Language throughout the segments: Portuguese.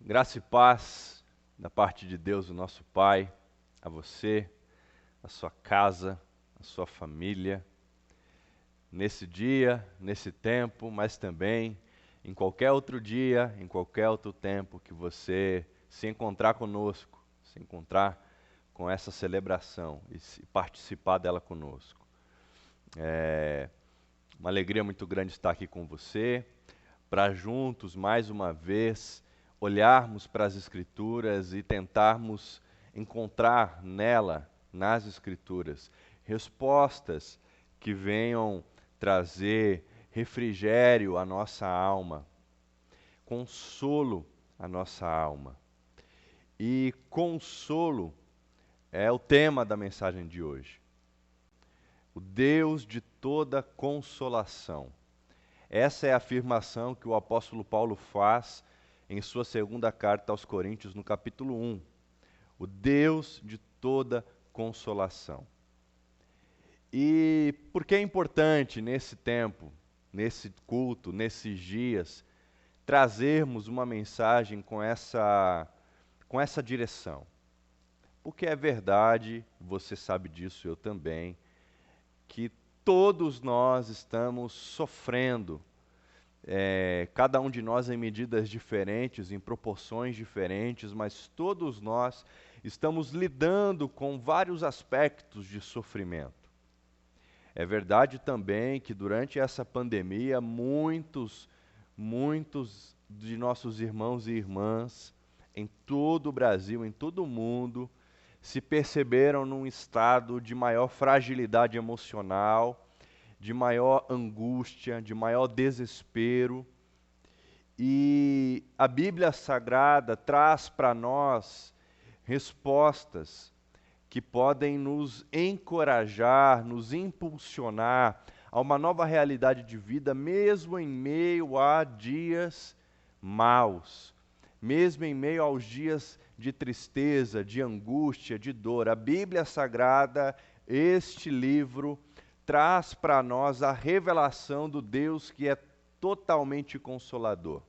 Graça e paz da parte de Deus, o nosso Pai, a você, a sua casa, a sua família, nesse dia, nesse tempo, mas também em qualquer outro dia, em qualquer outro tempo que você se encontrar conosco, se encontrar com essa celebração e participar dela conosco. É uma alegria muito grande estar aqui com você, para juntos, mais uma vez, olharmos para as Escrituras e tentarmos encontrar nas Escrituras, respostas que venham trazer refrigério à nossa alma, consolo à nossa alma. E consolo é o tema da mensagem de hoje. O Deus de toda consolação. Essa é a afirmação que o apóstolo Paulo faz em sua segunda carta aos Coríntios, no capítulo 1. O Deus de toda consolação. E por que é importante nesse tempo, nesse culto, nesses dias, trazermos uma mensagem com essa direção? Porque é verdade, você sabe disso, eu também, que todos nós estamos sofrendo, cada um de nós em medidas diferentes, em proporções diferentes, mas todos nós estamos lidando com vários aspectos de sofrimento. É verdade também que durante essa pandemia, muitos de nossos irmãos e irmãs, em todo o Brasil, em todo o mundo, se perceberam num estado de maior fragilidade emocional, de maior angústia, de maior desespero. E a Bíblia Sagrada traz para nós respostas que podem nos encorajar, nos impulsionar a uma nova realidade de vida, mesmo em meio a dias maus, mesmo em meio aos dias de tristeza, de angústia, de dor. A Bíblia Sagrada, este livro, traz para nós a revelação do Deus que é totalmente consolador.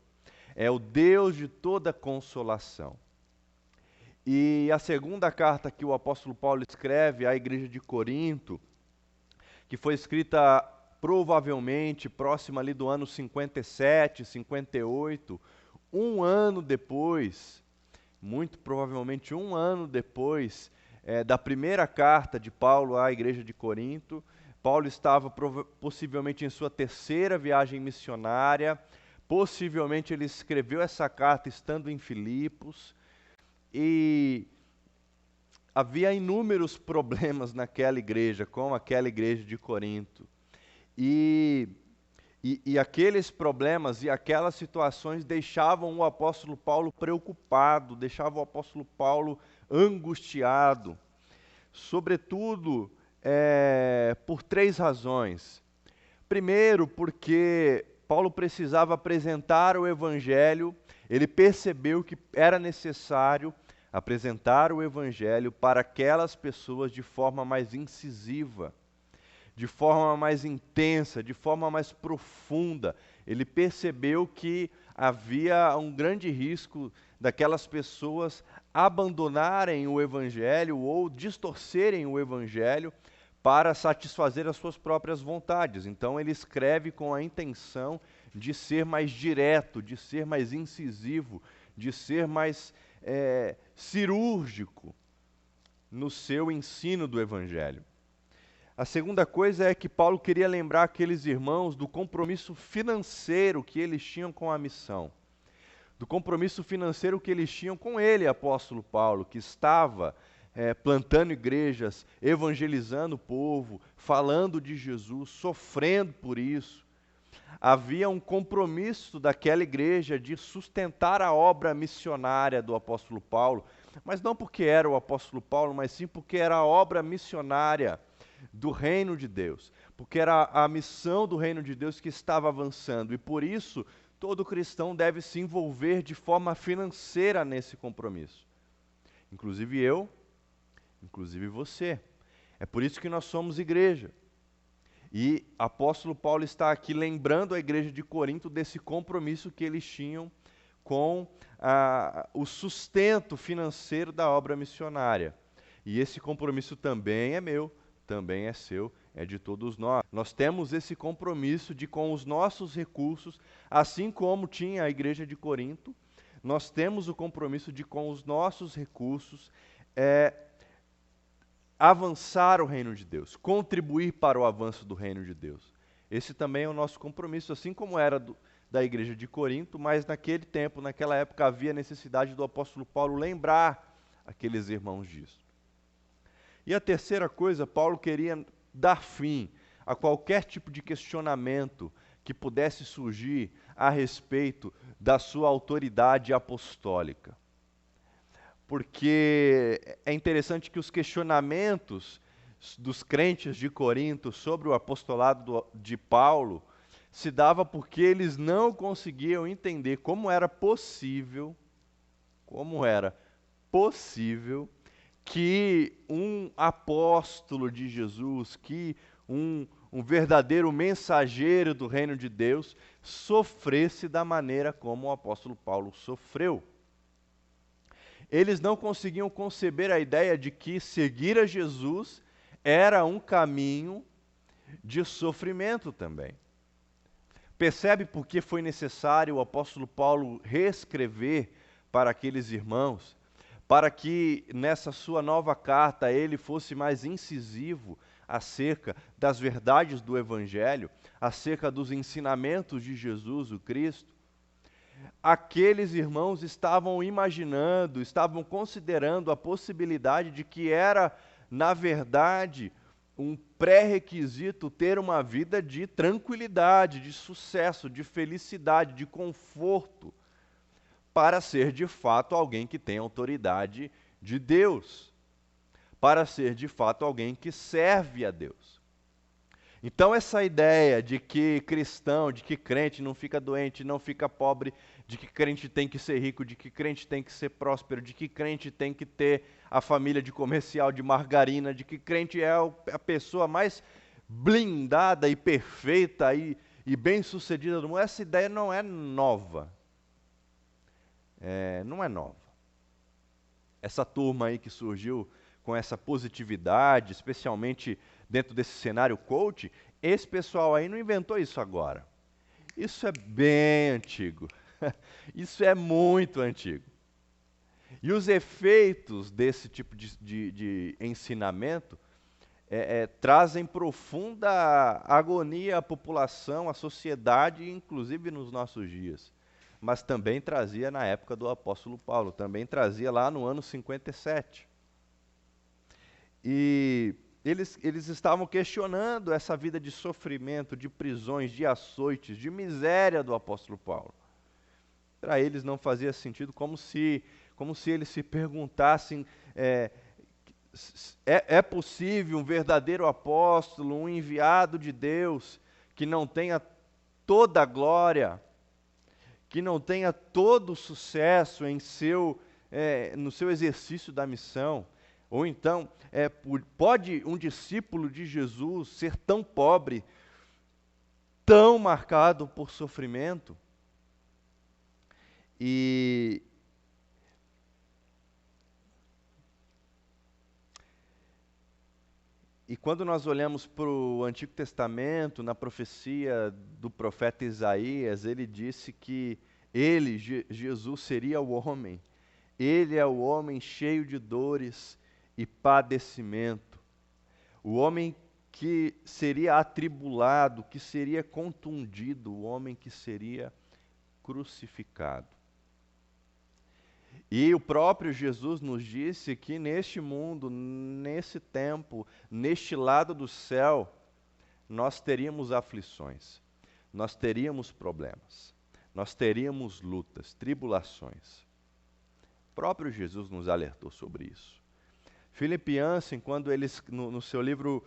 É o Deus de toda consolação. E a segunda carta que o apóstolo Paulo escreve à igreja de Corinto, que foi escrita provavelmente próxima ali do ano 57, 58, um ano depois, muito provavelmente um ano depois da primeira carta de Paulo à igreja de Corinto. Paulo estava possivelmente em sua terceira viagem missionária, possivelmente ele escreveu essa carta estando em Filipos, e havia inúmeros problemas naquela igreja, com aquela igreja de Corinto. E aqueles problemas e aquelas situações deixavam o apóstolo Paulo preocupado, deixavam o apóstolo Paulo angustiado. Sobretudo por três razões. Primeiro, porque Paulo precisava apresentar o Evangelho, ele percebeu que era necessário apresentar o Evangelho para aquelas pessoas de forma mais incisiva, de forma mais intensa, de forma mais profunda. Ele percebeu que havia um grande risco daquelas pessoas abandonarem o Evangelho ou distorcerem o Evangelho para satisfazer as suas próprias vontades. Então ele escreve com a intenção de ser mais direto, de ser mais incisivo, de ser mais cirúrgico no seu ensino do Evangelho. A segunda coisa é que Paulo queria lembrar aqueles irmãos do compromisso financeiro que eles tinham com a missão, do compromisso financeiro que eles tinham com ele, apóstolo Paulo, que estava plantando igrejas, evangelizando o povo, falando de Jesus, sofrendo por isso. Havia um compromisso daquela igreja de sustentar a obra missionária do apóstolo Paulo, mas não porque era o apóstolo Paulo, mas sim porque era a obra missionária do reino de Deus, porque era a missão do reino de Deus que estava avançando, e por isso todo cristão deve se envolver de forma financeira nesse compromisso. Inclusive eu, inclusive você. É por isso que nós somos igreja. E apóstolo Paulo está aqui lembrando a igreja de Corinto desse compromisso que eles tinham com o sustento financeiro da obra missionária. E esse compromisso também é meu, também é seu, é de todos nós. Nós temos esse compromisso de, com os nossos recursos, assim como tinha a igreja de Corinto, nós temos o compromisso de, com os nossos recursos, avançar o reino de Deus, contribuir para o avanço do reino de Deus. Esse também é o nosso compromisso, assim como era da igreja de Corinto, mas naquele tempo, naquela época, havia necessidade do apóstolo Paulo lembrar aqueles irmãos disso. E a terceira coisa, Paulo queria dar fim a qualquer tipo de questionamento que pudesse surgir a respeito da sua autoridade apostólica. Porque é interessante que os questionamentos dos crentes de Corinto sobre o apostolado de Paulo se dava porque eles não conseguiam entender como era possível que um apóstolo de Jesus, que um verdadeiro mensageiro do reino de Deus, sofresse da maneira como o apóstolo Paulo sofreu. Eles não conseguiam conceber a ideia de que seguir a Jesus era um caminho de sofrimento também. Percebe por que foi necessário o apóstolo Paulo reescrever para aqueles irmãos, para que nessa sua nova carta ele fosse mais incisivo acerca das verdades do Evangelho, acerca dos ensinamentos de Jesus, o Cristo? Aqueles irmãos estavam imaginando, estavam considerando a possibilidade de que era, na verdade, um pré-requisito ter uma vida de tranquilidade, de sucesso, de felicidade, de conforto, para ser de fato alguém que tem autoridade de Deus, para ser de fato alguém que serve a Deus. Então essa ideia de que cristão, de que crente não fica doente, não fica pobre, de que crente tem que ser rico, de que crente tem que ser próspero, de que crente tem que ter a família de comercial de margarina, de que crente é a pessoa mais blindada e perfeita e bem-sucedida do mundo, essa ideia não é nova. Não é nova. Essa turma aí que surgiu com essa positividade, especialmente dentro desse cenário coach, esse pessoal aí não inventou isso agora. Isso é bem antigo. Isso é muito antigo. E os efeitos desse tipo de ensinamento trazem profunda agonia à população, à sociedade, inclusive nos nossos dias. Mas também trazia na época do apóstolo Paulo, também trazia lá no ano 57. E eles estavam questionando essa vida de sofrimento, de prisões, de açoites, de miséria do apóstolo Paulo. Para eles não fazia sentido, como se eles se perguntassem, é possível um verdadeiro apóstolo, um enviado de Deus, que não tenha toda a glória, que não tenha todo o sucesso no seu exercício da missão? Ou então, pode um discípulo de Jesus ser tão pobre, tão marcado por sofrimento? E quando nós olhamos para o Antigo Testamento, na profecia do profeta Isaías, ele disse que ele, Jesus, seria o homem. Ele é o homem cheio de dores e padecimento. O homem que seria atribulado, que seria contundido, o homem que seria crucificado. E o próprio Jesus nos disse que neste mundo, nesse tempo, neste lado do céu, nós teríamos aflições, nós teríamos problemas, nós teríamos lutas, tribulações. O próprio Jesus nos alertou sobre isso. Philip Yancey, quando ele, no seu livro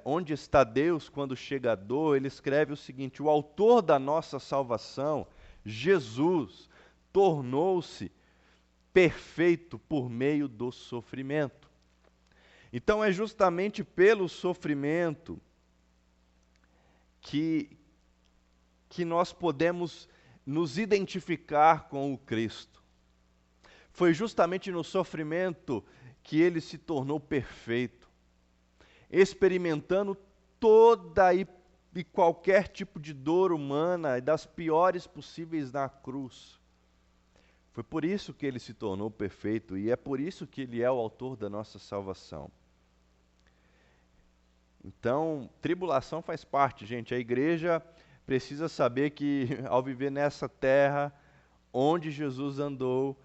Onde está Deus quando chega a dor, ele escreve o seguinte: o autor da nossa salvação, Jesus, tornou-se perfeito por meio do sofrimento. Então é justamente pelo sofrimento que nós podemos nos identificar com o Cristo. Foi justamente no sofrimento que ele se tornou perfeito, experimentando toda e qualquer tipo de dor humana, das piores possíveis na cruz. Foi por isso que ele se tornou perfeito e é por isso que ele é o autor da nossa salvação. Então, tribulação faz parte, gente. A igreja precisa saber que ao viver nessa terra onde Jesus andou,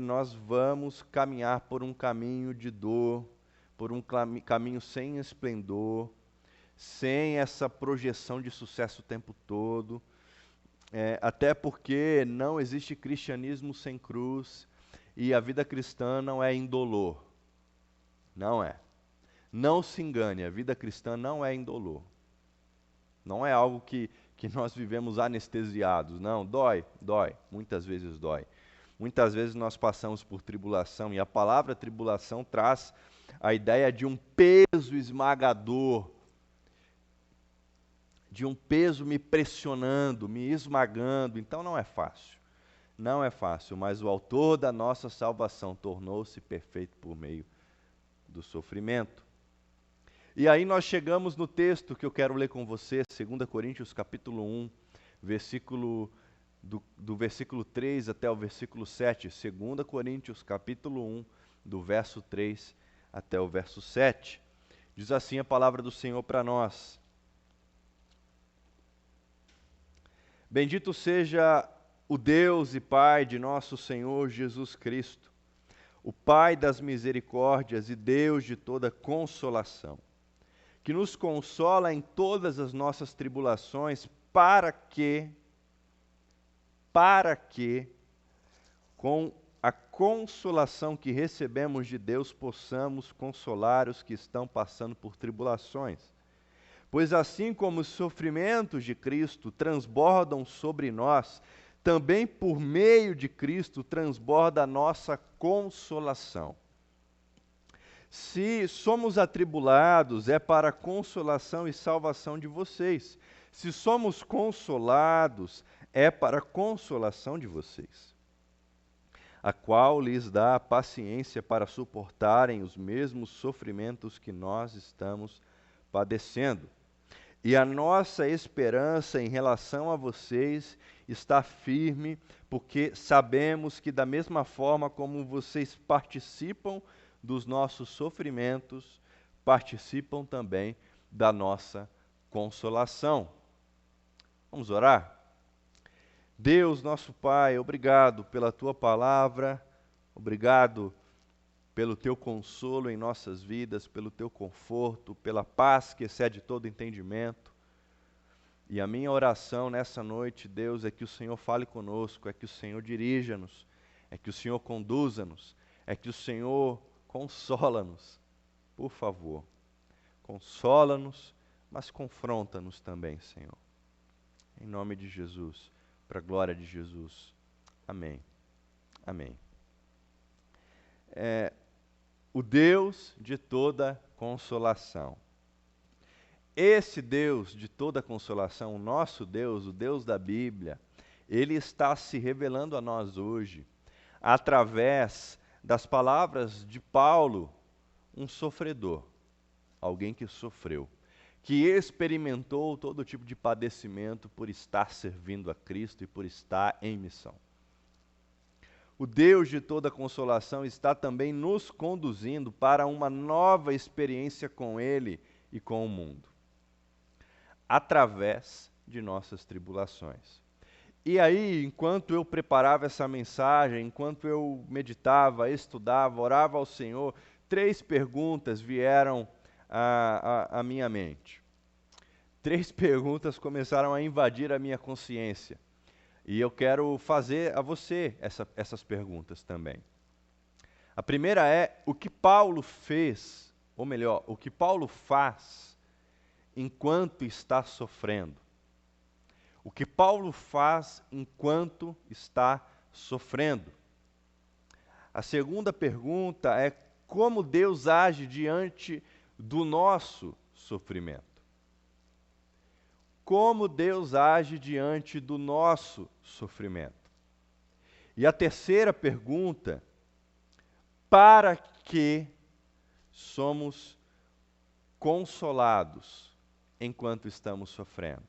nós vamos caminhar por um caminho de dor, por um caminho sem esplendor, sem essa projeção de sucesso o tempo todo. Até porque não existe cristianismo sem cruz e a vida cristã não é indolor. Não é. Não se engane, a vida cristã não é indolor. Não é algo que nós vivemos anestesiados. Não, dói, muitas vezes dói. Muitas vezes nós passamos por tribulação e a palavra tribulação traz a ideia de um peso esmagador, de um peso me pressionando, me esmagando. Então não é fácil. Não é fácil, mas o autor da nossa salvação tornou-se perfeito por meio do sofrimento. E aí nós chegamos no texto que eu quero ler com você, 2 Coríntios capítulo 1, do versículo 3 até o versículo 7. 2 Coríntios capítulo 1, do verso 3 até o verso 7. Diz assim a palavra do Senhor para nós. Bendito seja o Deus e Pai de nosso Senhor Jesus Cristo, o Pai das misericórdias e Deus de toda consolação, que nos consola em todas as nossas tribulações, para que, com a consolação que recebemos de Deus, possamos consolar os que estão passando por tribulações. Pois assim como os sofrimentos de Cristo transbordam sobre nós, também por meio de Cristo transborda a nossa consolação. Se somos atribulados, é para a consolação e salvação de vocês. Se somos consolados, é para a consolação de vocês, a qual lhes dá a paciência para suportarem os mesmos sofrimentos que nós estamos padecendo. E a nossa esperança em relação a vocês está firme, porque sabemos que da mesma forma como vocês participam dos nossos sofrimentos, participam também da nossa consolação. Vamos orar? Deus, nosso Pai, obrigado pela Tua palavra, obrigado pelo Teu consolo em nossas vidas, pelo Teu conforto, pela paz que excede todo entendimento. E a minha oração nessa noite, Deus, é que o Senhor fale conosco, é que o Senhor dirija-nos, é que o Senhor conduza-nos, é que o Senhor consola-nos. Por favor, consola-nos, mas confronta-nos também, Senhor. Em nome de Jesus, para a glória de Jesus. Amém. Amém. O Deus de toda consolação. Esse Deus de toda consolação, o nosso Deus, o Deus da Bíblia, Ele está se revelando a nós hoje, através das palavras de Paulo, um sofredor, alguém que sofreu, que experimentou todo tipo de padecimento por estar servindo a Cristo e por estar em missão. O Deus de toda consolação está também nos conduzindo para uma nova experiência com Ele e com o mundo, através de nossas tribulações. E aí, enquanto eu preparava essa mensagem, enquanto eu meditava, estudava, orava ao Senhor, 3 perguntas vieram à minha mente. 3 perguntas começaram a invadir a minha consciência. E eu quero fazer a você essas perguntas também. A primeira é: o que Paulo fez, ou melhor, o que Paulo faz enquanto está sofrendo? O que Paulo faz enquanto está sofrendo? A segunda pergunta é: como Deus age diante do nosso sofrimento? como Deus age diante do nosso sofrimento. E a terceira pergunta: para que somos consolados enquanto estamos sofrendo?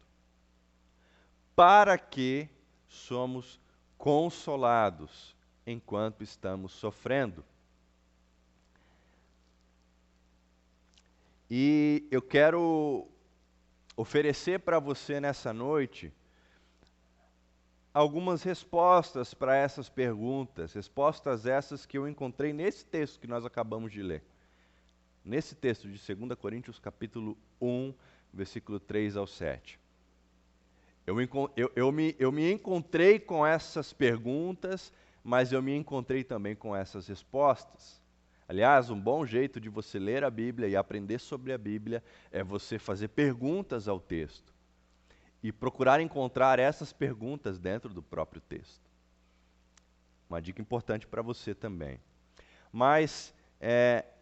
Para que somos consolados enquanto estamos sofrendo? E eu quero oferecer para você nessa noite algumas respostas para essas perguntas, respostas essas que eu encontrei nesse texto que nós acabamos de ler. Nesse texto de 2 Coríntios capítulo 1, versículo 3 ao 7. Eu me encontrei com essas perguntas, mas eu me encontrei também com essas respostas. Aliás, um bom jeito de você ler a Bíblia e aprender sobre a Bíblia é você fazer perguntas ao texto e procurar encontrar essas perguntas dentro do próprio texto. Uma dica importante para você também. Mas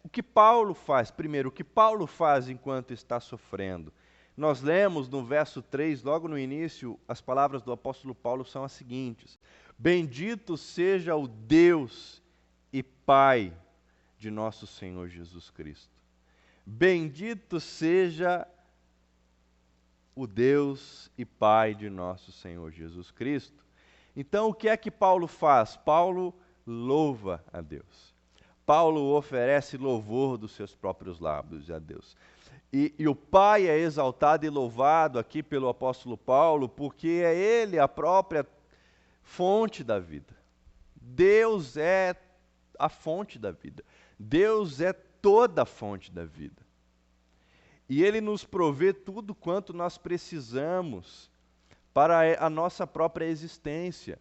o que Paulo faz? Primeiro, o que Paulo faz enquanto está sofrendo? Nós lemos no verso 3, logo no início, as palavras do apóstolo Paulo são as seguintes: Bendito seja o Deus e Pai de nosso Senhor Jesus Cristo. Bendito seja o Deus e Pai de nosso Senhor Jesus Cristo. Então, o que é que Paulo faz? Paulo louva a Deus. Paulo oferece louvor dos seus próprios lábios a Deus. E o Pai é exaltado e louvado aqui pelo apóstolo Paulo, porque é Ele a própria fonte da vida. Deus é a fonte da vida. Deus é toda a fonte da vida. E Ele nos provê tudo quanto nós precisamos para a nossa própria existência.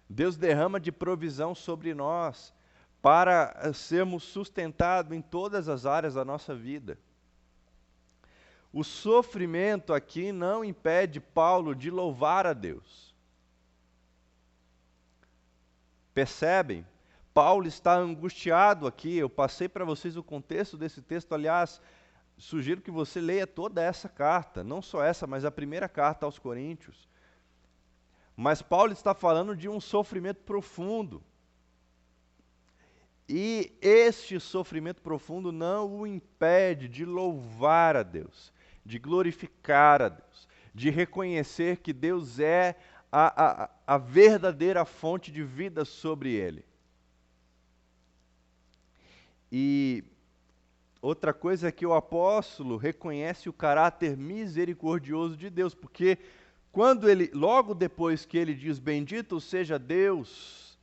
Deus derrama de provisão sobre nós para sermos sustentados em todas as áreas da nossa vida. O sofrimento aqui não impede Paulo de louvar a Deus. Percebem? Paulo está angustiado aqui. Eu passei para vocês o contexto desse texto. Aliás, sugiro que você leia toda essa carta, não só essa, mas a primeira carta aos Coríntios. Mas Paulo está falando de um sofrimento profundo. E este sofrimento profundo não o impede de louvar a Deus, de glorificar a Deus, de reconhecer que Deus é a verdadeira fonte de vida sobre ele. E outra coisa é que o apóstolo reconhece o caráter misericordioso de Deus, porque quando ele, logo depois que ele diz, bendito seja Deus,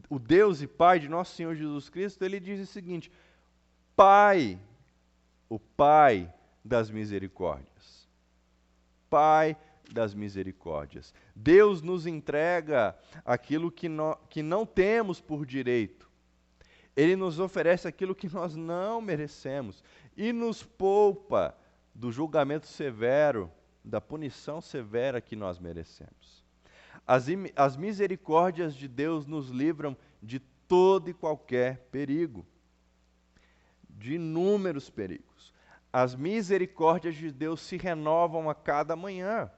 o Deus e Pai de nosso Senhor Jesus Cristo, ele diz o seguinte, Pai, o Pai das misericórdias. Pai das misericórdias. Deus nos entrega aquilo que não temos por direito. Ele nos oferece aquilo que nós não merecemos e nos poupa do julgamento severo, da punição severa que nós merecemos. As misericórdias de Deus nos livram de todo e qualquer perigo, de inúmeros perigos. As misericórdias de Deus se renovam a cada manhã.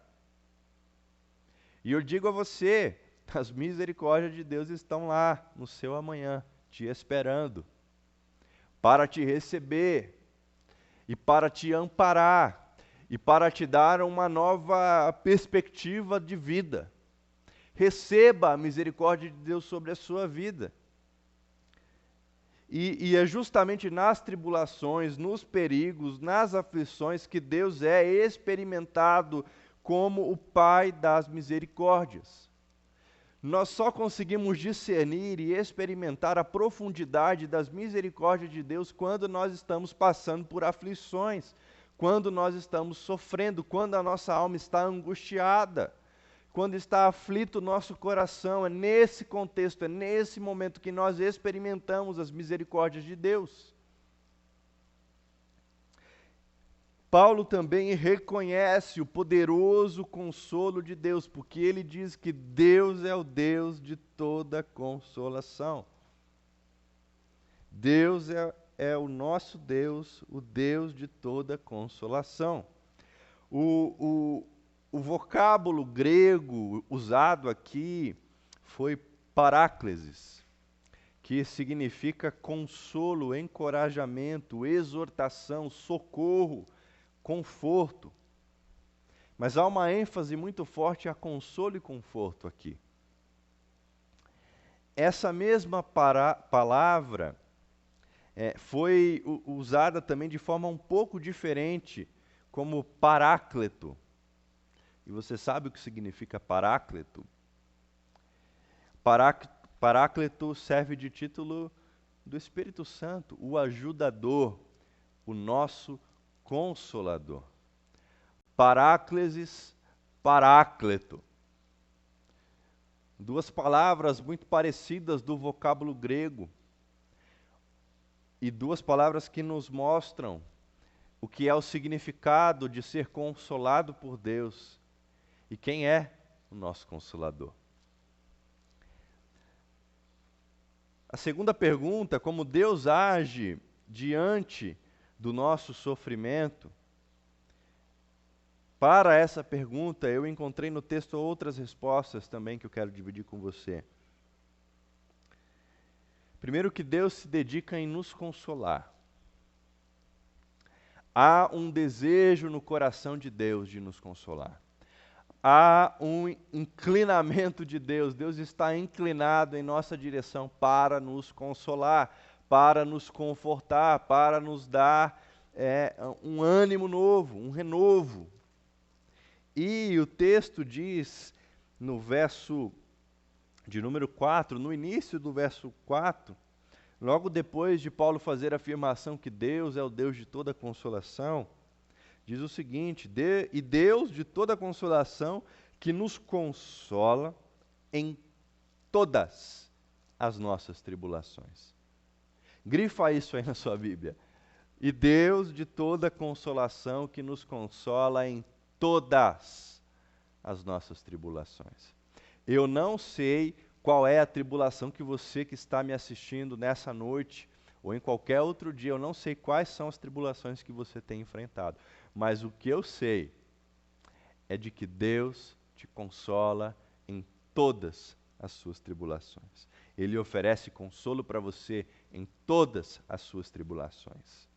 E eu digo a você, as misericórdias de Deus estão lá no seu amanhã, te esperando, para te receber, e para te amparar, e para te dar uma nova perspectiva de vida. Receba a misericórdia de Deus sobre a sua vida. E é justamente nas tribulações, nos perigos, nas aflições que Deus é experimentado como o Pai das misericórdias. Nós só conseguimos discernir e experimentar a profundidade das misericórdias de Deus quando nós estamos passando por aflições, quando nós estamos sofrendo, quando a nossa alma está angustiada, quando está aflito o nosso coração. É nesse contexto, é nesse momento que nós experimentamos as misericórdias de Deus. Paulo também reconhece o poderoso consolo de Deus, porque ele diz que Deus é o Deus de toda consolação. Deus é o nosso Deus, o Deus de toda consolação. O vocábulo grego usado aqui foi paráclesis, que significa consolo, encorajamento, exortação, socorro, conforto. Mas há uma ênfase muito forte a consolo e conforto aqui. Essa mesma palavra foi usada também de forma um pouco diferente, como paráclito. E você sabe o que significa paráclito? Paráclito serve de título do Espírito Santo, o ajudador, o nosso consolador. Paráclesis, paráclito. Duas palavras muito parecidas do vocábulo grego. E duas palavras que nos mostram o que é o significado de ser consolado por Deus. E quem é o nosso consolador? A segunda pergunta, como Deus age diante do nosso sofrimento? Para essa pergunta, eu encontrei no texto outras respostas também que eu quero dividir com você. Primeiro, que Deus se dedica em nos consolar. Há um desejo no coração de Deus de nos consolar. Há um inclinamento de Deus. Deus está inclinado em nossa direção para nos consolar, para nos confortar, para nos dar um ânimo novo, um renovo. E o texto diz, no verso de número 4, no início do verso 4, logo depois de Paulo fazer a afirmação que Deus é o Deus de toda consolação, diz o seguinte: e Deus de toda consolação, que nos consola em todas as nossas tribulações. Grifa isso aí na sua Bíblia. E Deus de toda consolação, que nos consola em todas as nossas tribulações. Eu não sei qual é a tribulação que você que está me assistindo nessa noite, ou em qualquer outro dia, eu não sei quais são as tribulações que você tem enfrentado. Mas o que eu sei é de que Deus te consola em todas as suas tribulações. Ele oferece consolo para você em todas as suas tribulações.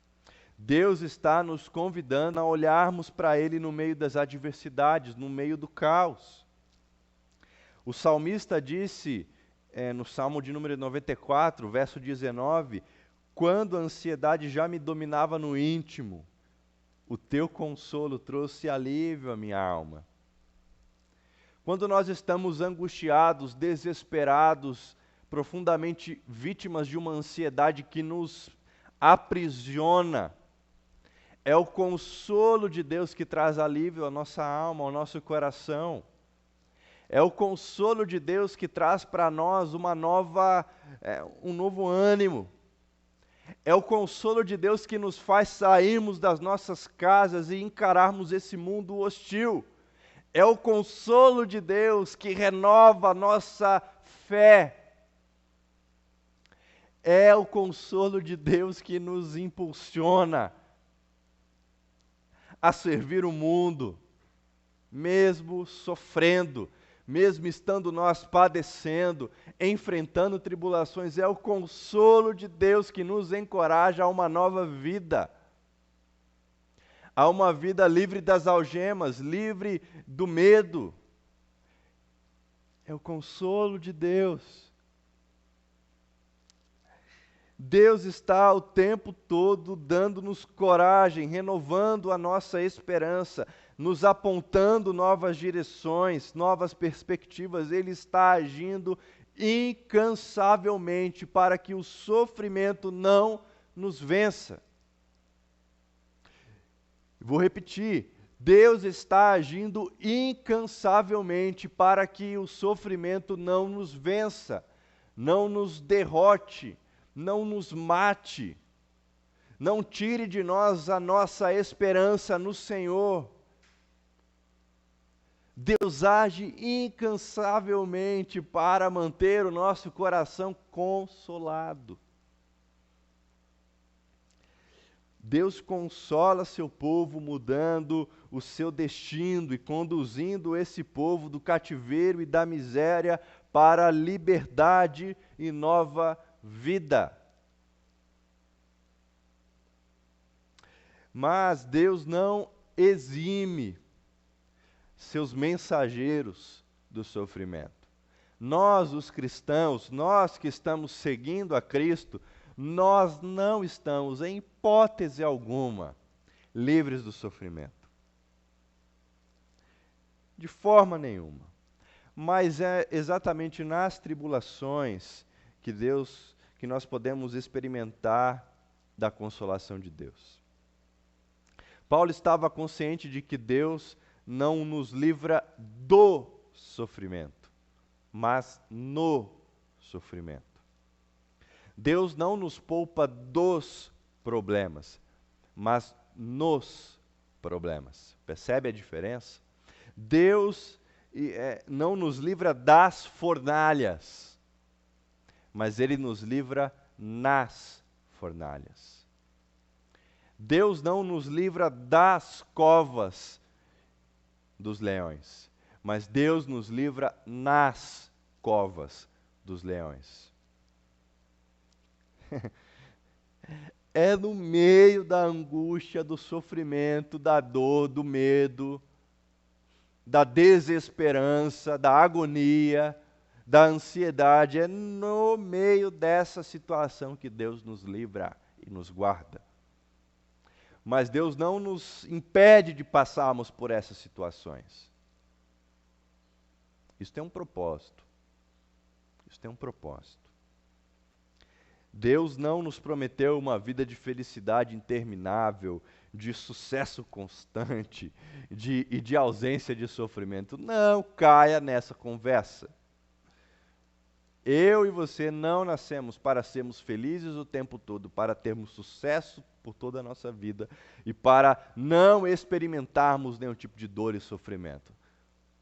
Deus está nos convidando a olharmos para Ele no meio das adversidades, no meio do caos. O salmista disse, no Salmo de número 94, verso 19, quando a ansiedade já me dominava no íntimo, o teu consolo trouxe alívio à minha alma. Quando nós estamos angustiados, desesperados, profundamente vítimas de uma ansiedade que nos aprisiona, é o consolo de Deus que traz alívio à nossa alma, ao nosso coração. É o consolo de Deus que traz para nós um novo ânimo. É o consolo de Deus que nos faz sairmos das nossas casas e encararmos esse mundo hostil. É o consolo de Deus que renova a nossa fé. É o consolo de Deus que nos impulsiona a servir o mundo, mesmo sofrendo, mesmo estando nós padecendo, enfrentando tribulações. É o consolo de Deus que nos encoraja a uma nova vida, a uma vida livre das algemas, livre do medo. É o consolo de Deus. Deus está o tempo todo dando-nos coragem, renovando a nossa esperança, nos apontando novas direções, novas perspectivas. Ele está agindo incansavelmente para que o sofrimento não nos vença. Vou repetir, Deus está agindo incansavelmente para que o sofrimento não nos vença, não nos derrote, não nos mate, não tire de nós a nossa esperança no Senhor. Deus age incansavelmente para manter o nosso coração consolado. Deus consola seu povo, mudando o seu destino e conduzindo esse povo do cativeiro e da miséria para a liberdade e nova vida. Mas Deus não exime seus mensageiros do sofrimento. Nós, os cristãos, nós que estamos seguindo a Cristo, nós não estamos, em hipótese alguma, livres do sofrimento. De forma nenhuma. Mas é exatamente nas tribulações que nós podemos experimentar da consolação de Deus. Paulo estava consciente de que Deus não nos livra do sofrimento, mas no sofrimento. Deus não nos poupa dos problemas, mas nos problemas. Percebe a diferença? Deus não nos livra das fornalhas, mas Ele nos livra nas fornalhas. Deus não nos livra das covas dos leões, mas Deus nos livra nas covas dos leões. É no meio da angústia, do sofrimento, da dor, do medo, da desesperança, da agonia, da ansiedade, é no meio dessa situação que Deus nos livra e nos guarda. Mas Deus não nos impede de passarmos por essas situações. Isso tem um propósito. Isso tem um propósito. Deus não nos prometeu uma vida de felicidade interminável, de sucesso constante e de ausência de sofrimento. Não caia nessa conversa. Eu e você não nascemos para sermos felizes o tempo todo, para termos sucesso por toda a nossa vida e para não experimentarmos nenhum tipo de dor e sofrimento.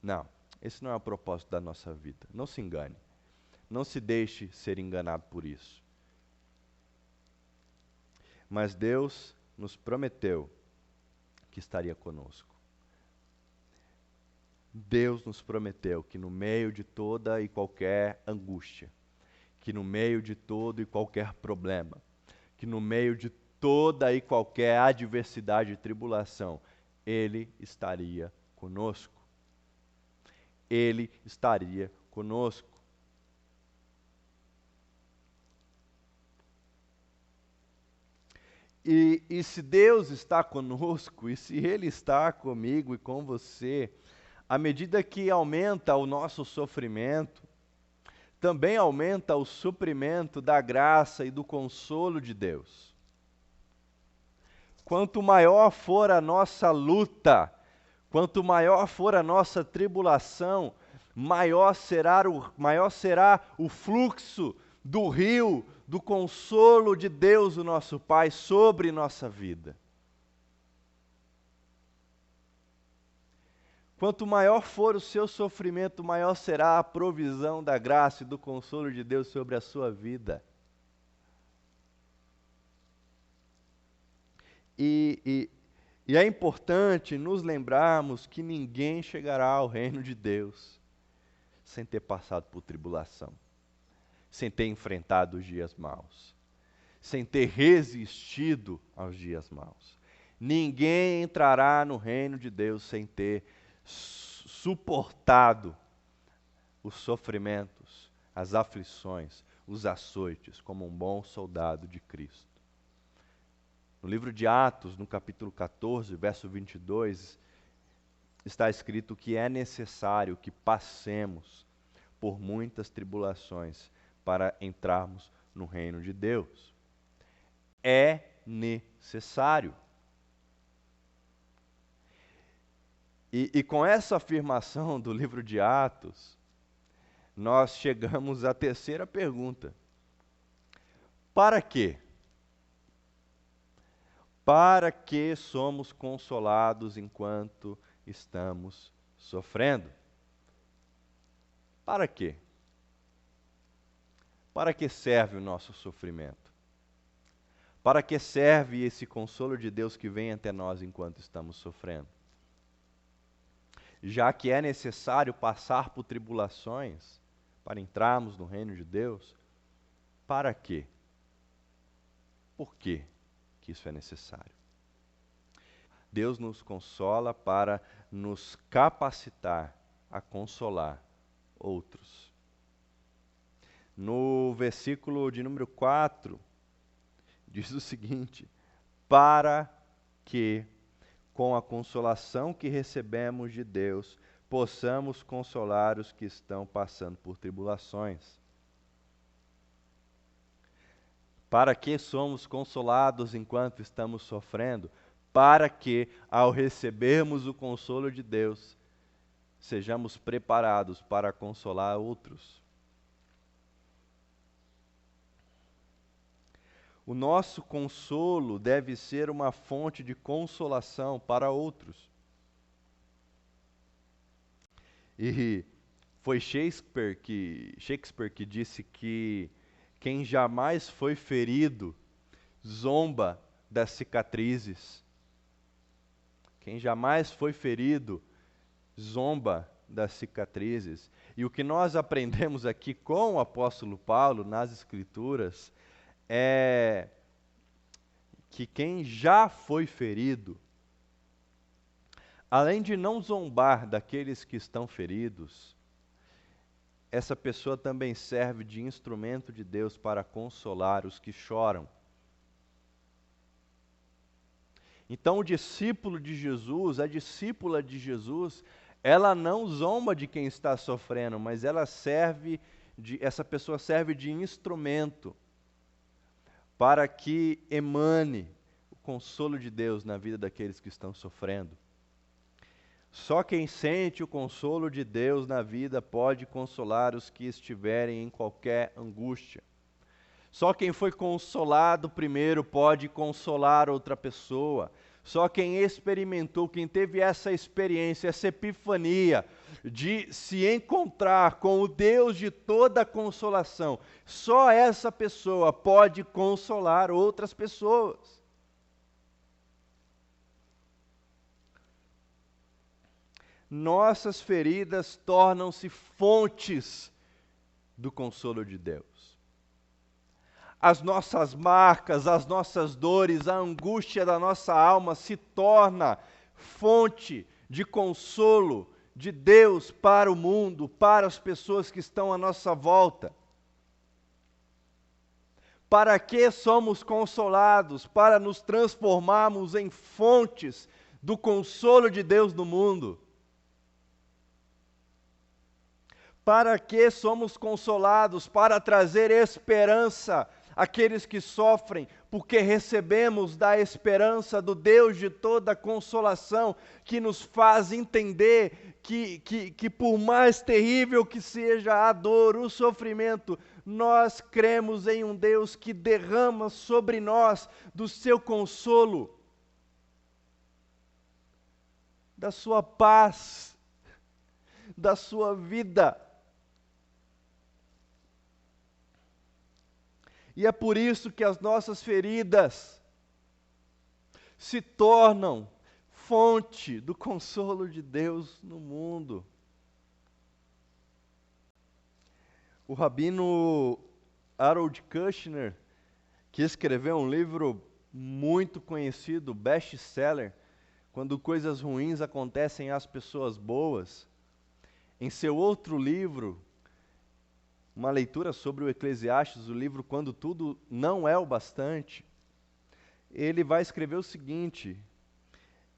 Não, esse não é o propósito da nossa vida. Não se engane. Não se deixe ser enganado por isso. Mas Deus nos prometeu que estaria conosco. Deus nos prometeu que no meio de toda e qualquer angústia, que no meio de todo e qualquer problema, que no meio de toda e qualquer adversidade e tribulação, Ele estaria conosco. Ele estaria conosco. E se Deus está conosco, e se Ele está comigo e com você, à medida que aumenta o nosso sofrimento, também aumenta o suprimento da graça e do consolo de Deus. Quanto maior for a nossa luta, quanto maior for a nossa tribulação, maior será o fluxo do rio do consolo de Deus, o nosso Pai, sobre nossa vida. Quanto maior for o seu sofrimento, maior será a provisão da graça e do consolo de Deus sobre a sua vida. E é importante nos lembrarmos que ninguém chegará ao reino de Deus sem ter passado por tribulação, sem ter enfrentado os dias maus, sem ter resistido aos dias maus. Ninguém entrará no reino de Deus sem ter suportado os sofrimentos, as aflições, os açoites, como um bom soldado de Cristo. No livro de Atos, no capítulo 14, verso 22, está escrito que é necessário que passemos por muitas tribulações para entrarmos no reino de Deus. É necessário. E com essa afirmação do livro de Atos, nós chegamos à terceira pergunta. Para quê? Para que somos consolados enquanto estamos sofrendo? Para quê? Para que serve o nosso sofrimento? Para que serve esse consolo de Deus que vem até nós enquanto estamos sofrendo? Já que é necessário passar por tribulações para entrarmos no reino de Deus, para quê? Por quê que isso é necessário? Deus nos consola para nos capacitar a consolar outros. No versículo de número 4, diz o seguinte: para que, com a consolação que recebemos de Deus, possamos consolar os que estão passando por tribulações. Para que somos consolados enquanto estamos sofrendo? Para que, ao recebermos o consolo de Deus, sejamos preparados para consolar outros. O nosso consolo deve ser uma fonte de consolação para outros. E foi Shakespeare que disse que quem jamais foi ferido zomba das cicatrizes. Quem jamais foi ferido zomba das cicatrizes. E o que nós aprendemos aqui com o apóstolo Paulo nas Escrituras é que quem já foi ferido, além de não zombar daqueles que estão feridos, essa pessoa também serve de instrumento de Deus para consolar os que choram. Então, o discípulo de Jesus, a discípula de Jesus, ela não zomba de quem está sofrendo, mas essa pessoa serve de instrumento para que emane o consolo de Deus na vida daqueles que estão sofrendo. Só quem sente o consolo de Deus na vida pode consolar os que estiverem em qualquer angústia. Só quem foi consolado primeiro pode consolar outra pessoa. Só quem experimentou, quem teve essa experiência, essa epifania de se encontrar com o Deus de toda consolação, só essa pessoa pode consolar outras pessoas. Nossas feridas tornam-se fontes do consolo de Deus. As nossas marcas, as nossas dores, a angústia da nossa alma se torna fonte de consolo de Deus para o mundo, para as pessoas que estão à nossa volta. Para que somos consolados? Para nos transformarmos em fontes do consolo de Deus no mundo. Para que somos consolados? Para trazer esperança àqueles que sofrem, porque recebemos da esperança do Deus de toda consolação, que nos faz entender que por mais terrível que seja a dor, o sofrimento, nós cremos em um Deus que derrama sobre nós do seu consolo, da sua paz, da sua vida. E é por isso que as nossas feridas se tornam fonte do consolo de Deus no mundo. O rabino Harold Kushner, que escreveu um livro muito conhecido, best-seller, Quando Coisas Ruins Acontecem às Pessoas Boas, em seu outro livro, uma leitura sobre o Eclesiastes, o livro Quando Tudo Não É o Bastante, ele vai escrever o seguinte: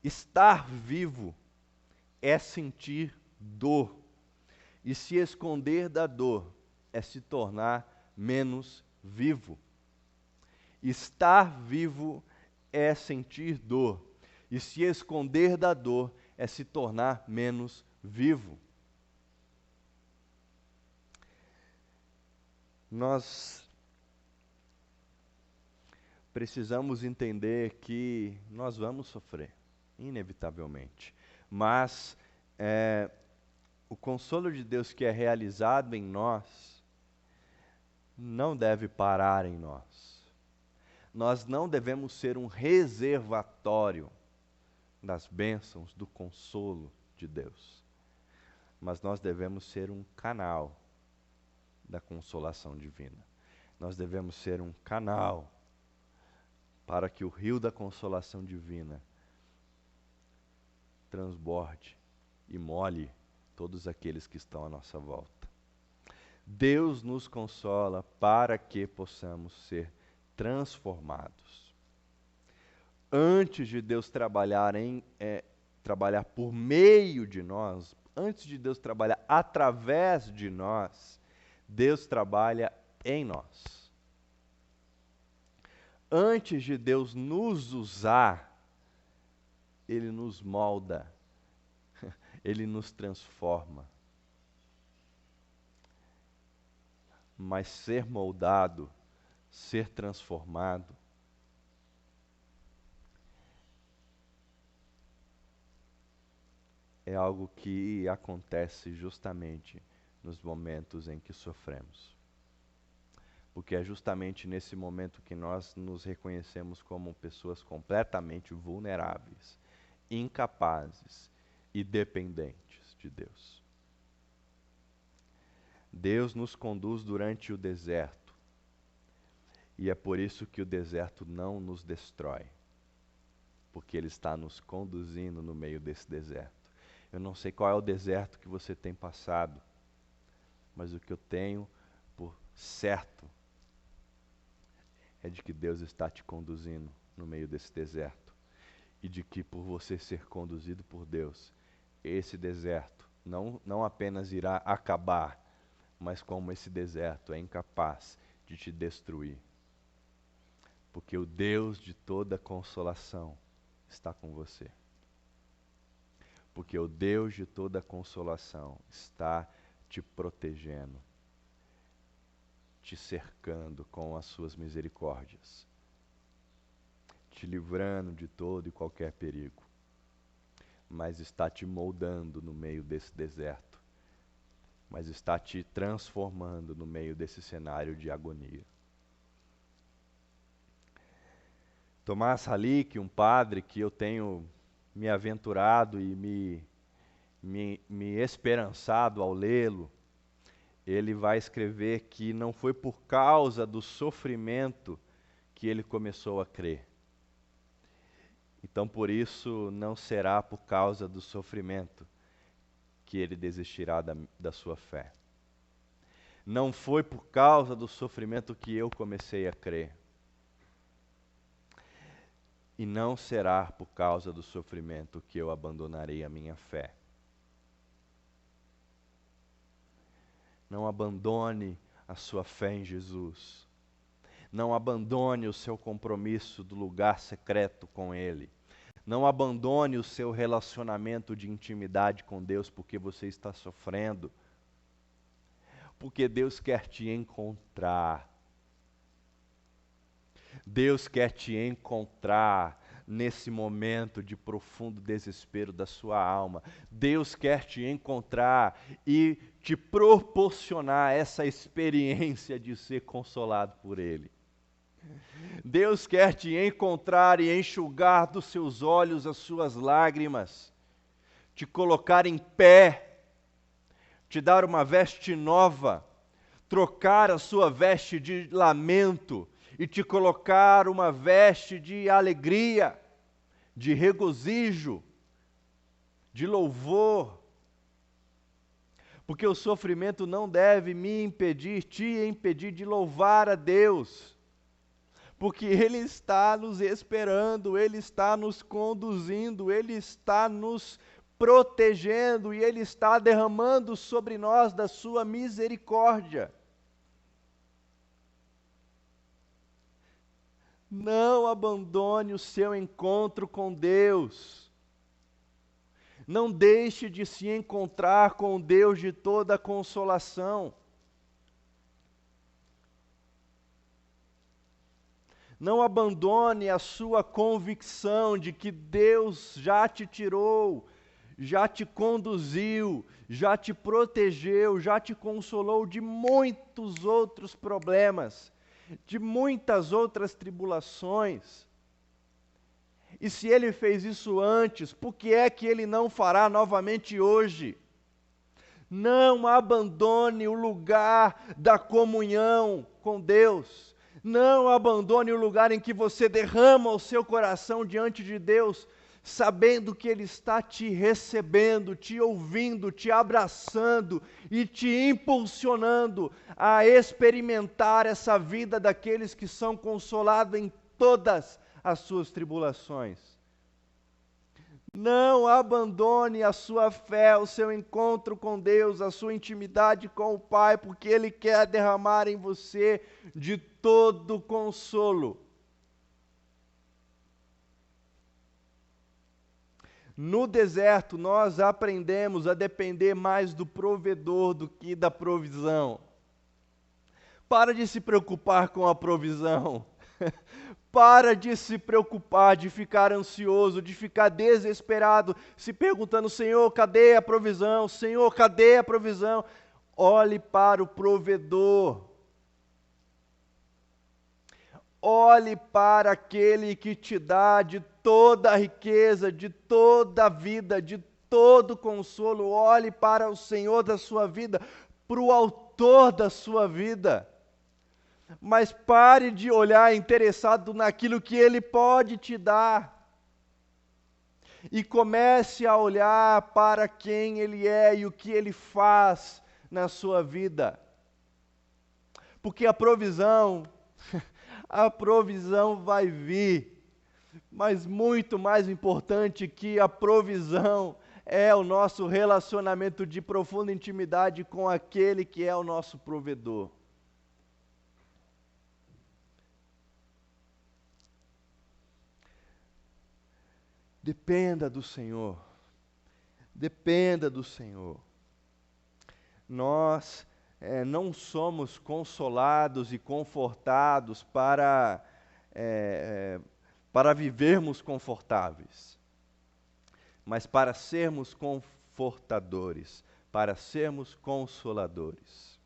estar vivo é sentir dor, e se esconder da dor é se tornar menos vivo. Estar vivo é sentir dor, e se esconder da dor é se tornar menos vivo. Nós precisamos entender que nós vamos sofrer, inevitavelmente, mas o consolo de Deus que é realizado em nós não deve parar em nós. Nós não devemos ser um reservatório das bênçãos, do consolo de Deus, mas nós devemos ser um canal da consolação divina. Nós devemos ser um canal para que o rio da consolação divina transborde e molhe todos aqueles que estão à nossa volta. Deus nos consola para que possamos ser transformados. Antes de Deus trabalhar trabalhar por meio de nós, antes de Deus trabalhar através de nós, Deus trabalha em nós. Antes de Deus nos usar, Ele nos molda, Ele nos transforma. Mas ser moldado, ser transformado, é algo que acontece justamente nos momentos em que sofremos. Porque é justamente nesse momento que nós nos reconhecemos como pessoas completamente vulneráveis, incapazes e dependentes de Deus. Deus nos conduz durante o deserto, e é por isso que o deserto não nos destrói, porque Ele está nos conduzindo no meio desse deserto. Eu não sei qual é o deserto que você tem passado, mas o que eu tenho por certo é de que Deus está te conduzindo no meio desse deserto, e de que por você ser conduzido por Deus, esse deserto não apenas irá acabar, mas como esse deserto é incapaz de te destruir. Porque o Deus de toda consolação está com você. Porque o Deus de toda consolação está te protegendo, te cercando com as suas misericórdias, te livrando de todo e qualquer perigo, mas está te moldando no meio desse deserto, mas está te transformando no meio desse cenário de agonia. Tomás Halick, um padre que eu tenho me aventurado e me esperançado ao lê-lo, ele vai escrever que não foi por causa do sofrimento que ele começou a crer. Então, por isso, não será por causa do sofrimento que ele desistirá da sua fé. Não foi por causa do sofrimento que eu comecei a crer. E não será por causa do sofrimento que eu abandonarei a minha fé. Não abandone a sua fé em Jesus. Não abandone o seu compromisso do lugar secreto com Ele. Não abandone o seu relacionamento de intimidade com Deus porque você está sofrendo. Porque Deus quer te encontrar. Deus quer te encontrar nesse momento de profundo desespero da sua alma. Deus quer te encontrar e te proporcionar essa experiência de ser consolado por Ele. Deus quer te encontrar e enxugar dos seus olhos as suas lágrimas, te colocar em pé, te dar uma veste nova, trocar a sua veste de lamento e te colocar uma veste de alegria, de regozijo, de louvor. Porque o sofrimento não deve te impedir de louvar a Deus. Porque Ele está nos esperando, Ele está nos conduzindo, Ele está nos protegendo e Ele está derramando sobre nós da sua misericórdia. Não abandone o seu encontro com Deus. Não deixe de se encontrar com o Deus de toda consolação. Não abandone a sua convicção de que Deus já te tirou, já te conduziu, já te protegeu, já te consolou de muitos outros problemas. de muitas outras tribulações. E se Ele fez isso antes, por que é que Ele não fará novamente hoje? Não abandone o lugar da comunhão com Deus. Não abandone o lugar em que você derrama o seu coração diante de Deus, sabendo que Ele está te recebendo, te ouvindo, te abraçando e te impulsionando a experimentar essa vida daqueles que são consolados em todas as suas tribulações. Não abandone a sua fé, o seu encontro com Deus, a sua intimidade com o Pai, porque Ele quer derramar em você de todo consolo. No deserto, nós aprendemos a depender mais do provedor do que da provisão. Para de se preocupar com a provisão. Para de se preocupar, de ficar ansioso, de ficar desesperado, se perguntando: Senhor, cadê a provisão? Senhor, cadê a provisão? Olhe para o provedor. Olhe para aquele que te dá de toda a riqueza, de toda a vida, de todo o consolo. Olhe para o Senhor da sua vida, para o autor da sua vida. Mas pare de olhar interessado naquilo que Ele pode te dar. E comece a olhar para quem Ele é e o que Ele faz na sua vida. Porque a provisão vai vir. Mas muito mais importante que a provisão é o nosso relacionamento de profunda intimidade com aquele que é o nosso provedor. Dependa do Senhor. Dependa do Senhor. Nós não somos consolados e confortados para vivermos confortáveis, mas para sermos confortadores, para sermos consoladores.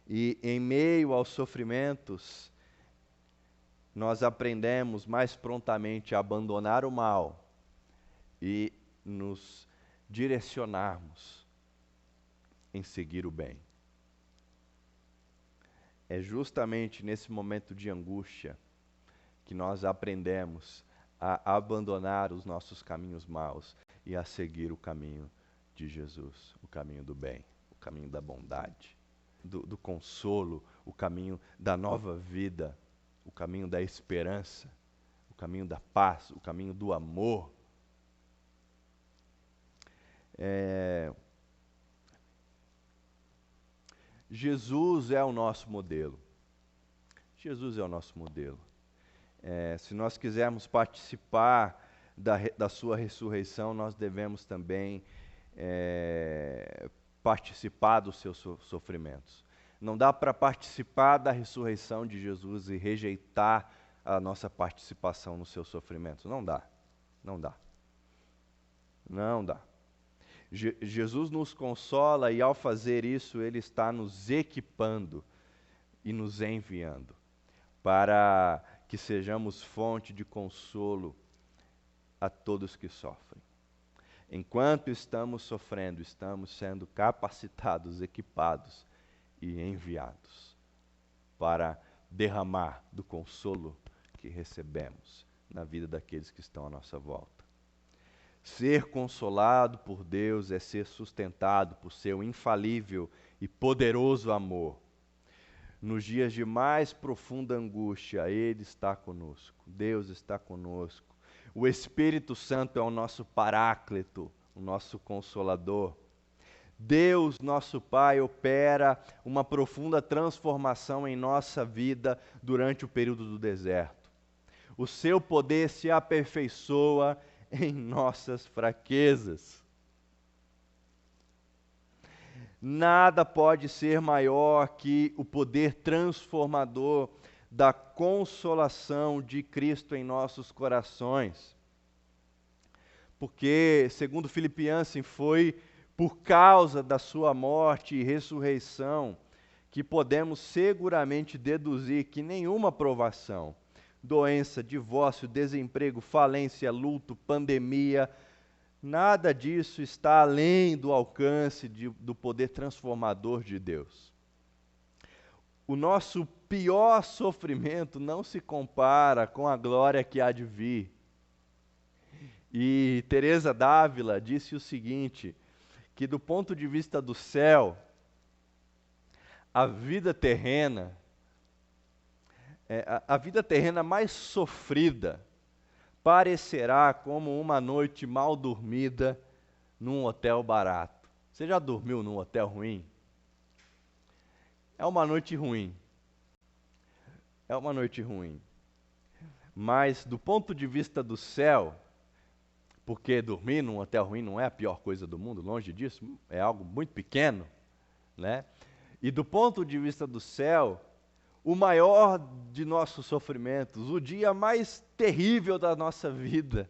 E em meio aos sofrimentos, nós aprendemos mais prontamente a abandonar o mal e nos direcionarmos em seguir o bem. É justamente nesse momento de angústia que nós aprendemos a abandonar os nossos caminhos maus e a seguir o caminho de Jesus, o caminho do bem, o caminho da bondade, do consolo, o caminho da nova vida, o caminho da esperança, o caminho da paz, o caminho do amor. Jesus é o nosso modelo. Jesus é o nosso modelo. Se nós quisermos participar da sua ressurreição, nós devemos também participar dos seus sofrimentos. Não dá para participar da ressurreição de Jesus e rejeitar a nossa participação nos seus sofrimentos. Não dá. Não dá. Não dá. Jesus nos consola e, ao fazer isso, Ele está nos equipando e nos enviando para que sejamos fonte de consolo a todos que sofrem. Enquanto estamos sofrendo, estamos sendo capacitados, equipados e enviados para derramar do consolo que recebemos na vida daqueles que estão à nossa volta. Ser consolado por Deus é ser sustentado por seu infalível e poderoso amor. Nos dias de mais profunda angústia, Ele está conosco, Deus está conosco. O Espírito Santo é o nosso paráclito, o nosso consolador. Deus, nosso Pai, opera uma profunda transformação em nossa vida durante o período do deserto. O seu poder se aperfeiçoa em nossas fraquezas. Nada pode ser maior que o poder transformador da consolação de Cristo em nossos corações. Porque, segundo Filipenses, foi por causa da sua morte e ressurreição que podemos seguramente deduzir que nenhuma provação, doença, divórcio, desemprego, falência, luto, pandemia, nada disso está além do alcance do poder transformador de Deus. O nosso pior sofrimento não se compara com a glória que há de vir. E Teresa d'Ávila disse o seguinte, que do ponto de vista do céu, a vida terrena, a vida terrena mais sofrida, parecerá como uma noite mal dormida num hotel barato. Você já dormiu num hotel ruim? É uma noite ruim. É uma noite ruim. Mas do ponto de vista do céu, porque dormir num hotel ruim não é a pior coisa do mundo, longe disso, é algo muito pequeno, né? E do ponto de vista do céu, o maior de nossos sofrimentos, o dia mais terrível da nossa vida,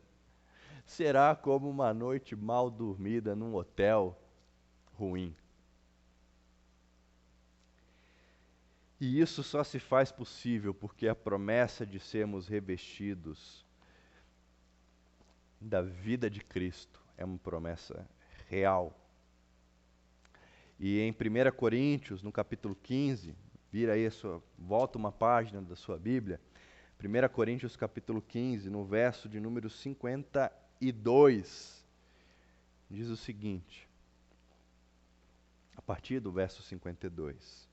será como uma noite mal dormida num hotel ruim. E isso só se faz possível porque a promessa de sermos revestidos da vida de Cristo é uma promessa real. E em 1 Coríntios, no capítulo 15, vira aí volta uma página da sua Bíblia, 1 Coríntios capítulo 15, no verso de número 52, diz o seguinte, a partir do verso 52.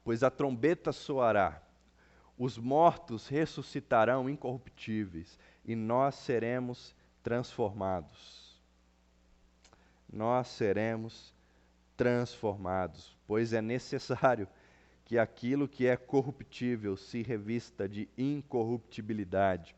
Pois a trombeta soará, os mortos ressuscitarão incorruptíveis, e nós seremos transformados. Nós seremos transformados, pois é necessário que aquilo que é corruptível se revista de incorruptibilidade,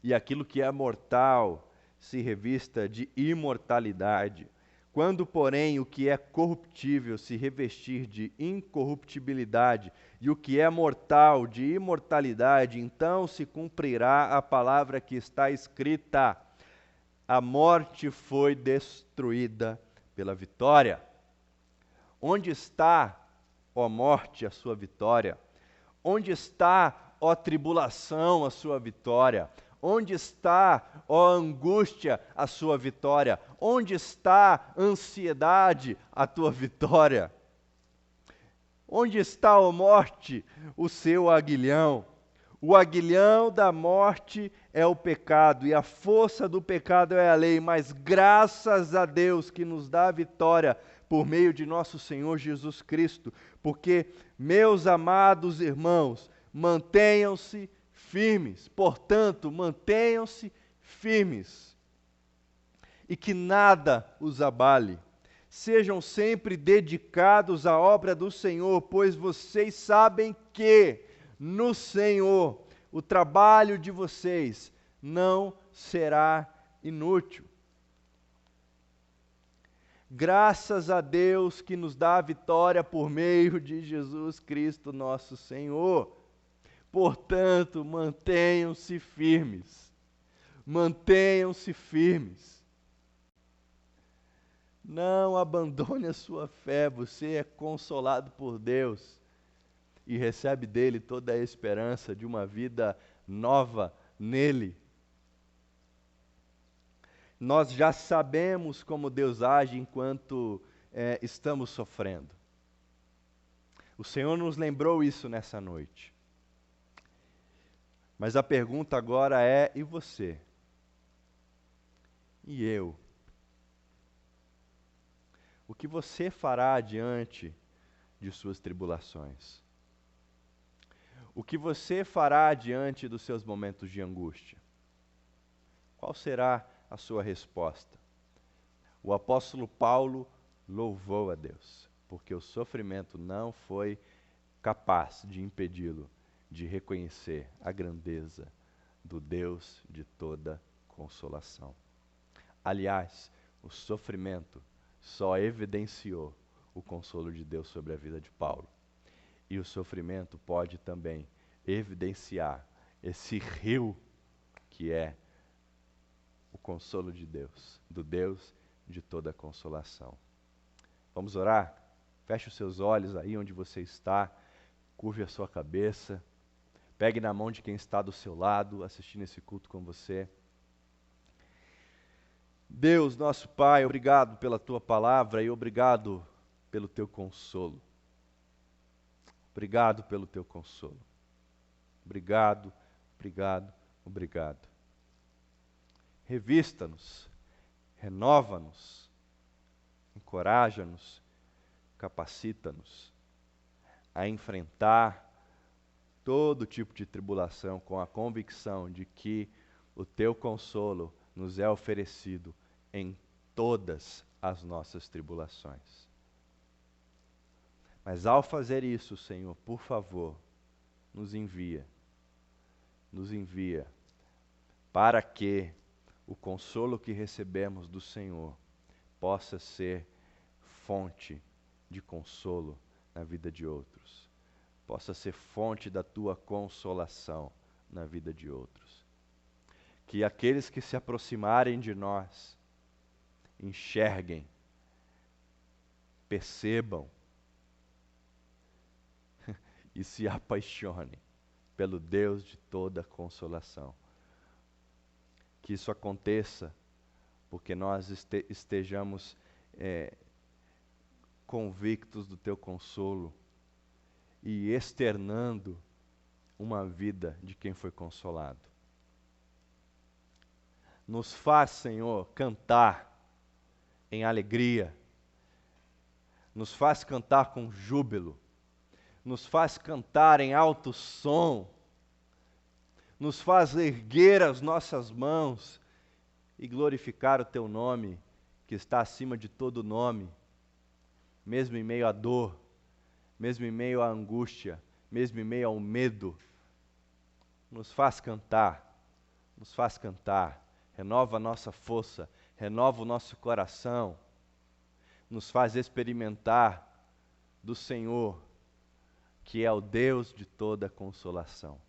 e aquilo que é mortal se revista de imortalidade. Quando, porém, o que é corruptível se revestir de incorruptibilidade e o que é mortal de imortalidade, então se cumprirá a palavra que está escrita: a morte foi destruída pela vitória. Onde está, ó morte, a sua vitória? Onde está, ó tribulação, a sua vitória? Onde está, ó angústia, a sua vitória? Onde está, ansiedade, a tua vitória? Onde está, ó morte, o seu aguilhão? O aguilhão da morte é o pecado, e a força do pecado é a lei, mas graças a Deus que nos dá a vitória por meio de nosso Senhor Jesus Cristo, porque, meus amados irmãos, mantenham-se firmes, portanto, mantenham-se firmes, e que nada os abale. Sejam sempre dedicados à obra do Senhor, pois vocês sabem que no Senhor o trabalho de vocês não será inútil. Graças a Deus que nos dá a vitória por meio de Jesus Cristo, nosso Senhor. Portanto, mantenham-se firmes. Mantenham-se firmes. Não abandone a sua fé, você é consolado por Deus e recebe dele toda a esperança de uma vida nova nele. Nós já sabemos como Deus age enquanto estamos sofrendo. O Senhor nos lembrou isso nessa noite. Mas a pergunta agora é: e você? E eu? O que você fará diante de suas tribulações? O que você fará diante dos seus momentos de angústia? Qual será a sua resposta? O apóstolo Paulo louvou a Deus, porque o sofrimento não foi capaz de impedi-lo de reconhecer a grandeza do Deus de toda consolação. Aliás, o sofrimento só evidenciou o consolo de Deus sobre a vida de Paulo. E o sofrimento pode também evidenciar esse rio que é o consolo de Deus, do Deus de toda consolação. Vamos orar? Feche os seus olhos aí onde você está, curve a sua cabeça, pegue na mão de quem está do seu lado, assistindo esse culto com você. Deus, nosso Pai, obrigado pela Tua palavra e obrigado pelo Teu consolo. Obrigado pelo Teu consolo. Obrigado, obrigado, obrigado. Revista-nos, renova-nos, encoraja-nos, capacita-nos a enfrentar todo tipo de tribulação com a convicção de que o Teu consolo nos é oferecido em todas as nossas tribulações. Mas ao fazer isso, Senhor, por favor, nos envia para que o consolo que recebemos do Senhor possa ser fonte de consolo na vida de outros, possa ser fonte da Tua consolação na vida de outros. Que aqueles que se aproximarem de nós enxerguem, percebam e se apaixonem pelo Deus de toda consolação. Que isso aconteça porque nós estejamos convictos do Teu consolo e externando uma vida de quem foi consolado. Nos faz, Senhor, cantar em alegria, nos faz cantar com júbilo, nos faz cantar em alto som, nos faz erguer as nossas mãos e glorificar o Teu nome, que está acima de todo nome, mesmo em meio à dor, mesmo em meio à angústia, mesmo em meio ao medo. Nos faz cantar, renova a nossa força, renova o nosso coração, nos faz experimentar do Senhor, que é o Deus de toda consolação.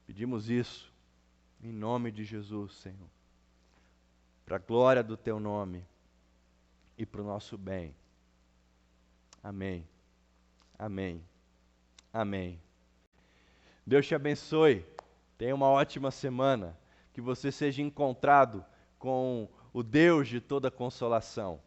Pedimos isso em nome de Jesus, Senhor, para a glória do Teu nome e para o nosso bem. Amém, amém, amém. Deus te abençoe, tenha uma ótima semana, que você seja encontrado com o Deus de toda consolação.